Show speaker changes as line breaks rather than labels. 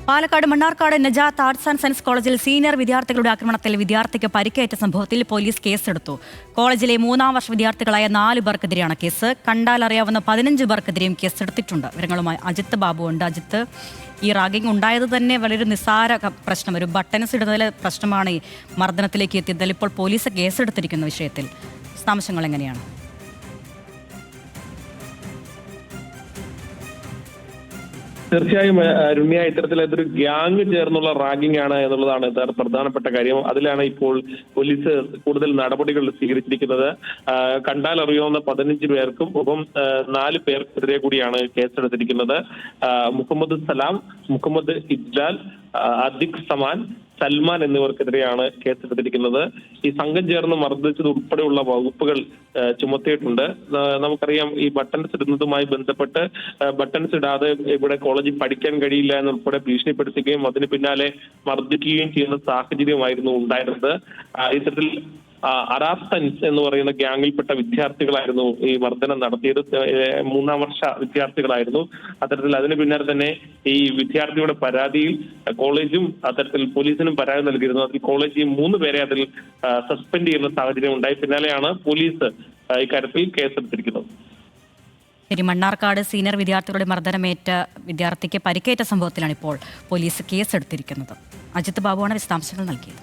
Palakkad Mannarkkad Najath arts and science കോളേജിൽ senior വിദ്യാർത്ഥികളുടെ ആക്രമണത്തിൽ വിദ്യാർത്ഥിക്ക് പരിക്കേറ്റ സംഭവത്തിൽ പോലീസ് കേസെടുത്തു. കോളേജിലെ 3ാം വർഷ വിദ്യാർത്ഥികളായ 4 പേർക്കെതിരെയാണ് കേസ്. കണ്ടാലറിയാവുന്ന 15 പേർക്കെതിരെയും കേസെടുത്തിട്ടുണ്ട്. വിവരങ്ങളുമായി അജിത്ത് ബാബു ഉണ്ട്. അജിത്ത്, ഈ റാഗിംഗ് ഉണ്ടായത് തന്നെ വളരെ നിസ്സാര പ്രശ്നം, ഒരു ബട്ടൺസ് ഇടുന്നതിലെ പ്രശ്നമാണ് ഈ മർദ്ദനത്തിലേക്ക് എത്തിയതിൽ ഇപ്പോൾ പോലീസ് കേസെടുത്തിരിക്കുന്ന വിഷയത്തിൽ വിശദാംശങ്ങൾ എങ്ങനെയാണ്?
തീർച്ചയായും രമ്യ, ഇത്തരത്തിലൊരു ഗ്യാങ് ചേർന്നുള്ള റാഗിംഗ് ആണ് എന്നുള്ളതാണ് പ്രധാനപ്പെട്ട കാര്യം. അതിലാണ് ഇപ്പോൾ പോലീസ് കൂടുതൽ നടപടികൾ സ്വീകരിച്ചിരിക്കുന്നത്. കണ്ടാൽ അറിയാവുന്ന 15 പേർക്കും ഒപ്പം 4 പേർക്കെതിരെ കൂടിയാണ് കേസെടുത്തിരിക്കുന്നത്. മുഹമ്മദ് സലാം, മുഹമ്മദ് ഇജ്ലാൽ, അദിഖ് സമാൻ, സൽമാൻ എന്നിവർക്കെതിരെയാണ് കേസെടുത്തിരിക്കുന്നത്. ഈ സംഘം ചേർന്ന് മർദ്ദിച്ചത് ഉൾപ്പെടെയുള്ള വകുപ്പുകൾ ചുമത്തിയിട്ടുണ്ട്. നമുക്കറിയാം, ഈ ബട്ടൺസ് ഇടുന്നതുമായി ബന്ധപ്പെട്ട് ബട്ടൺസ് ഇടാതെ ഇവിടെ കോളേജിൽ പഠിക്കാൻ കഴിയില്ല എന്നുൾപ്പെടെ ഭീഷണിപ്പെടുത്തുകയും അതിന് പിന്നാലെ മർദ്ദിക്കുകയും ചെയ്യുന്ന സാഹചര്യമായിരുന്നു ഉണ്ടായിരുന്നത്. ഇത്തരത്തിൽ അറാസൻസ് എന്ന് പറയുന്ന ഗ്യാങ്ങിൽപ്പെട്ട വിദ്യാർത്ഥികളായിരുന്നു ഈ മർദ്ദനം നടത്തിയത്. 3ാം വർഷ വിദ്യാർത്ഥികളായിരുന്നു. അത്തരത്തിൽ അതിന് പിന്നാലെ തന്നെ ഈ വിദ്യാർത്ഥിയുടെ പരാതിയിൽ കോളേജും അത്തരത്തിൽ പോലീസിനും പരാതി നൽകിയിരുന്നു. അതിൽ കോളേജ് 3 പേരെ അതിൽ സസ്പെൻഡ് ചെയ്യുന്ന സാഹചര്യം ഉണ്ടായി. പിന്നാലെയാണ് പോലീസ് ഇക്കാര്യത്തിൽ കേസെടുത്തിരിക്കുന്നത്.
ശരി, മണ്ണാർക്കാട് സീനിയർ വിദ്യാർത്ഥികളുടെ മർദ്ദനമേറ്റ വിദ്യാർത്ഥിക്ക് പരിക്കേറ്റ സംഭവത്തിലാണ് ഇപ്പോൾ പോലീസ് കേസെടുത്തിരിക്കുന്നത്. അജിത്ത് ബാബുവാണ് വിശദാംശങ്ങൾ നൽകിയത്.